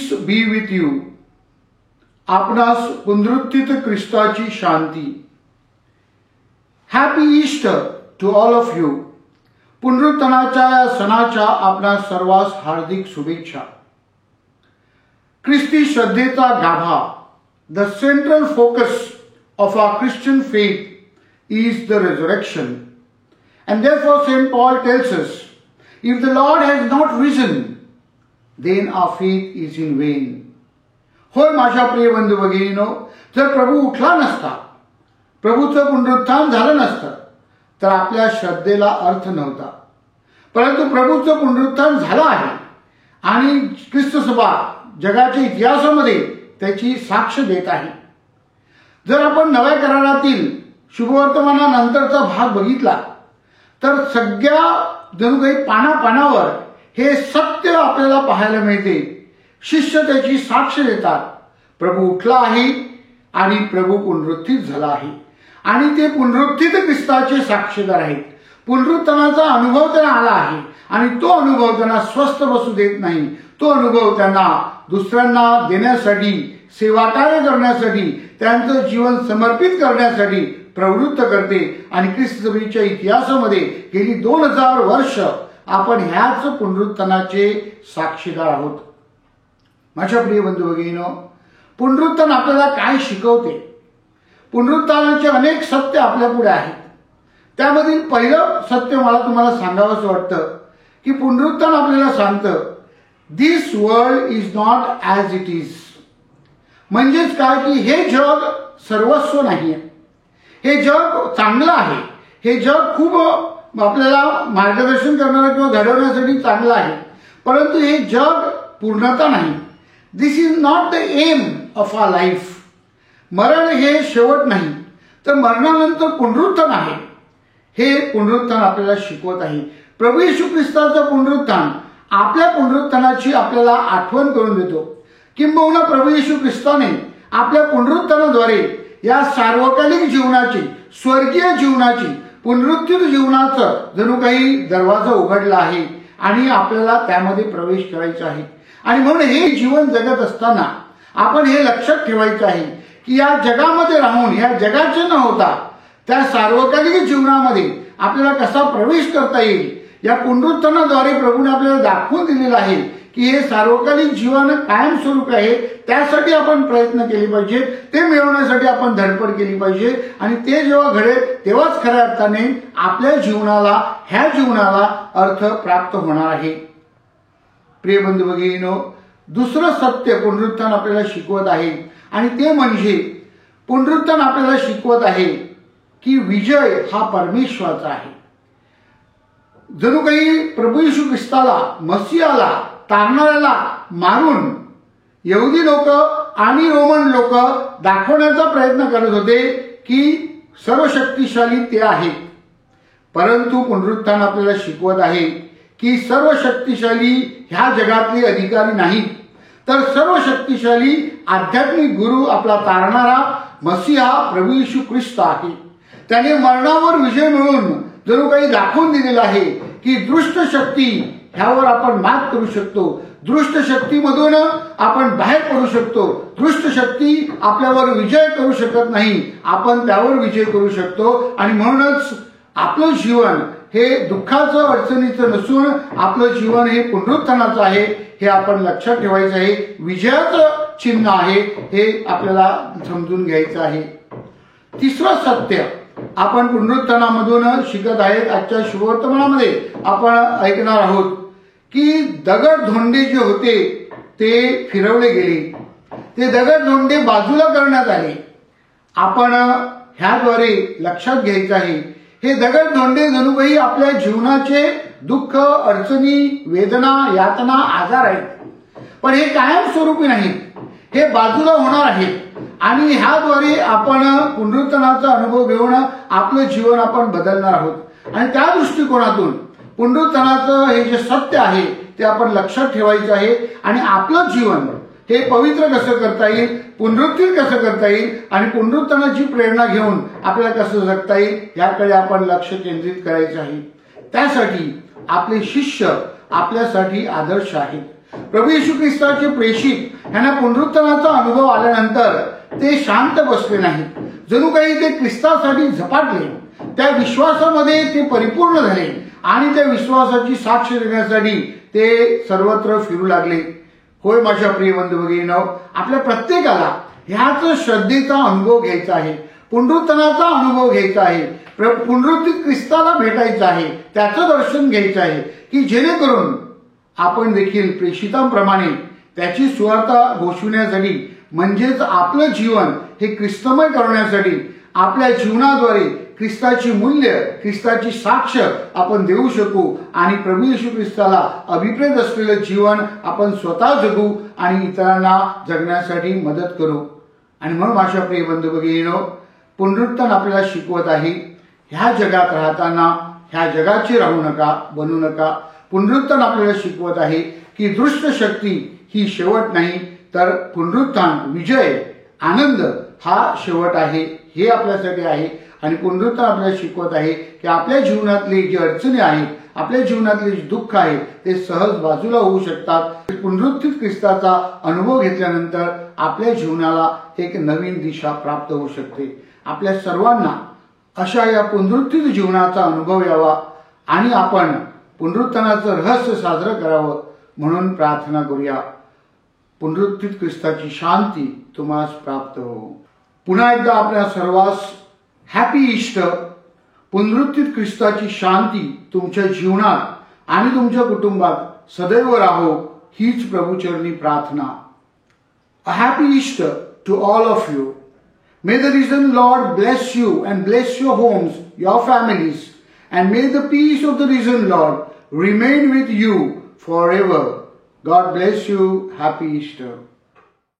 Piece B with you. आपणास पुनरुत्थित ख्रिस्ताची शांती. Happy Easter to all of you. पुनरुत्थानाच्या या सणाच्या आपणा सर्वांस हार्दिक शुभेच्छा. ख्रिस्ती श्रद्धेचा गाभा, the central focus of our Christian faith is the resurrection. And therefore St. Paul tells us, if the Lord has not risen, then our faith is in vain. होय माझ्या प्रिय बंधू भगिनीनो, जर प्रभू उठला नसता, प्रभूचं पुनरुत्थान झालं नसतं, तर आपल्या श्रद्धेला अर्थ नव्हता. परंतु प्रभूचं पुनरुत्थान झालं आहे आणि ख्रिस्त सभा जगाच्या इतिहासामध्ये त्याची साक्ष देत आहे. जर आपण नव्या करारातील शुभवर्तमानानंतरचा भाग बघितला तर सगळ्या जणू काही पानापानावर हे सत्य आपल्याला पाहायला मिळते. शिष्य त्याची साक्ष देतात, प्रभू उठला आहे आणि प्रभू पुनरुत्थित झाला आहे आणि ते पुनरुत्थित ख्रिस्ताचे साक्षीदार आहेत. पुनरुत्थानाचा अनुभव त्यांना आला आहे आणि तो अनुभव त्यांना स्वस्थ बसू देत नाही. तो अनुभव त्यांना दुसऱ्यांना देण्यासाठी, सेवाकार्य करण्यासाठी, त्यांचं जीवन समर्पित करण्यासाठी प्रवृत्त करते. आणि ख्रिस्त सभेच्या इतिहासामध्ये गेली 2000 वर्ष आपण ह्याच पुनरुत्थानाचे साक्षीदार आहोत. माझ्या प्रिय बंधू भगिनीनो, पुनरुत्थान आपल्याला काय शिकवते? पुनरुत्थानाचे अनेक सत्य आपल्या पुढे आहेत. त्यामधील पहिलं सत्य मला तुम्हाला सांगावंसं वाटतं की पुनरुत्थान आपल्याला सांगतं, this world is not as it is. म्हणजेच काय की हे जग सर्वस्व नाहीये. हे जग चांगलं आहे, हे जग खूप आपल्याला मार्गदर्शन करणारं किंवा घडवण्यासाठी चांगलं आहे, परंतु हे जग पूर्णता नाही. This is not the aim of our life. मरण हे शेवट नाही, तर मरणानंतर पुनरुत्थान आहे. हे पुनरुत्थान आपल्याला शिकवत आहे. प्रभू येशू ख्रिस्ताचं पुनरुत्थान आपल्या पुनरुत्थानाची आपल्याला आठवण करून देतो. किंबहुना प्रभू येशू ख्रिस्ताने आपल्या पुनरुत्थानाद्वारे या सार्वकालिक जीवनाची, स्वर्गीय जीवनाची, पुनरुत्थित जीवनाचं जणू काही दरवाजा उघडला आहे आणि आपल्याला त्यामध्ये प्रवेश करायचा आहे. आणि म्हणून हे जीवन जगत असताना आपण हे लक्षात ठेवायचं आहे की या जगामध्ये राहून, या जगाचे न होता त्या सार्वकालिक जीवनामध्ये आपल्याला कसा प्रवेश करता येईल. या पुनरुत्थानाद्वारे प्रभूने आपल्याला दाखवून दिलेलं आहे की हे सार्वकालिक जीवन कायमस्वरूपी आहे. त्यासाठी आपण प्रयत्न केले पाहिजे, ते मिळवण्यासाठी आपण धडपड केली पाहिजे आणि ते जेव्हा घडेल तेव्हाच खऱ्या अर्थाने आपल्या जीवनाला, ह्या जीवनाला अर्थ प्राप्त होणार आहे. प्रिय बंधू भगिनीनो, दुसरं सत्य पुनरुत्थान आपल्याला शिकवत आहे आणि ते म्हणजे पुनरुत्थान आपल्याला शिकवत आहे की विजय हा परमेश्वराचा आहे. जणू काही प्रभू येशू ख्रिस्ताला, मसीहाला, तारणाऱ्याला मारून यहुदी लोक आणि रोमन लोक दाखवण्याचा प्रयत्न करत होते की सर्वशक्तिशाली ते आहेत. परंतु पुनरुत्थान आपल्याला शिकवत आहे की सर्वशक्तिशाली ह्या जगातले अधिकारी नाहीत, तर सर्वशक्तिशाली आध्यात्मिक गुरु आपला तारणारा मसीहा प्रभू येशू ख्रिस्त आहे. त्याने मरणावर विजय मिळवून जणू काही दाखवून दिलेला आहे की दुष्ट शक्ती ह्यावर आपण मात करू शकतो. दुष्ट शक्तीमधून आपण बाहेर पडू शकतो. दुष्ट शक्ती आपल्यावर विजय करू शकत नाही, आपण त्यावर विजय करू शकतो. आणि म्हणूनच आपलं जीवन हे दुःखाचं, अडचणीचं नसून आपलं जीवन हे पुनरुत्थानाचं आहे. हे आपण लक्षात ठेवायचं आहे. विजयाचं चिन्ह आहे, हे आपल्याला समजून घ्यायचं आहे. तिसरं सत्य आपण पुनरुत्थानामधून शिकत आहेत. आजच्या शुभवर्तमानामध्ये आपण ऐकणार आहोत की दगड-धोंडे जे होते ते फिरवले गेले, ते दगड-धोंडे बाजूला करण्यात आले. आपण ह्याद्वारे लक्षात घ्यायचं आहे, हे दगड-धोंडे जणू काही आपल्या जीवनाचे दुःख, अडचणी, वेदना, यातना, आजार आहेत, पण हे कायमस्वरूपी नाहीत, हे बाजूला होणार आहेत. आणि ह्याद्वारे आपण पुनरुत्थानाचा अनुभव घेऊन आपलं जीवन आपण बदलणार आहोत. आणि त्या दृष्टिकोनातून पुनरुत्थानाचं हे जे सत्य आहे ते आपण लक्षात ठेवायचं आहे आणि आपलं जीवन हे पवित्र कसं करता येईल, पुनरुत्थित कसं करता येईल आणि पुनरुत्थानाची प्रेरणा घेऊन आपल्याला कसं जगता येईल याकडे आपण लक्ष केंद्रित करायचं आहे. त्यासाठी आपले शिष्य आपल्यासाठी आदर्श आहेत. प्रभू येशू ख्रिस्ताचे प्रेषित यांना पुनरुत्थानाचा अनुभव आल्यानंतर ते शांत बसले नाहीत. जणू काही ते ख्रिस्तासाठी झपाटले. त्या विश्वासामध्ये ते परिपूर्ण झाले आणि त्या विश्वासाची साक्ष देण्यासाठी ते सर्वत्र फिरू लागले. होय माझ्या प्रिय बंधू भगिनींनो, आपल्या प्रत्येकाला ह्याच श्रद्धेचा अनुभव घ्यायचा आहे, पुनरुत्थानाचा अनुभव घ्यायचा आहे, पुनरुत्थित ख्रिस्ताला भेटायचं आहे, त्याचं दर्शन घ्यायचं आहे, की जेणेकरून आपण देखील प्रेषितांप्रमाणे त्याची सुवार्ता घोषविण्यासाठी, म्हणजेच आपलं जीवन हे ख्रिस्तमय करण्यासाठी आपल्या जीवनाद्वारे ख्रिस्ताची मूल्य, ख्रिस्ताची साक्ष आपण देऊ शकू आणि प्रभू येशू ख्रिस्ताला अभिप्रेत असलेलं जीवन आपण स्वतः जगू आणि इतरांना जगण्यासाठी मदत करू. आणि म्हणून माझ्या प्रिय बंधू भगिनींनो, पुनरुत्थान आपल्याला शिकवत आहे, ह्या जगात राहताना ह्या जगाचे राहू नका, बनू नका. पुनरुत्थान आपल्याला शिकवत आहे की दुष्ट शक्ती ही शेवट नाही, तर पुनरुत्थान, विजय, आनंद हा शेवट आहे, हे आपल्यासाठी आहे. आणि पुनरुत्थान आपल्याला शिकवत आहे की आपल्या जीवनातले जे अडचणी आहेत, आपल्या जीवनातले जे दुःख आहे ते सहज बाजूला होऊ शकतात. पुनरुत्थित ख्रिस्ताचा अनुभव घेतल्यानंतर आपल्या जीवनाला एक नवीन दिशा प्राप्त होऊ शकते. आपल्या सर्वांना अशा या पुनरुत्थित जीवनाचा अनुभव यावा आणि आपण पुनरुत्थानाचं रहस्य साजरं करावं म्हणून प्रार्थना करूया. पुनरुत्थित ख्रिस्ताची शांती तुम्हास प्राप्त हो. पुन्हा एकदा आपल्या सर्वांस हॅपी ईस्टर. पुनरुत्थित ख्रिस्ताची शांती तुमच्या जीवनात आणि तुमच्या कुटुंबात सदैव राहो, हीच प्रभुचरणी प्रार्थना. A happy Easter to all of you. May the risen Lord bless you and bless your homes, your families, and may the peace of the risen Lord remain with you forever. God bless you. Happy Easter.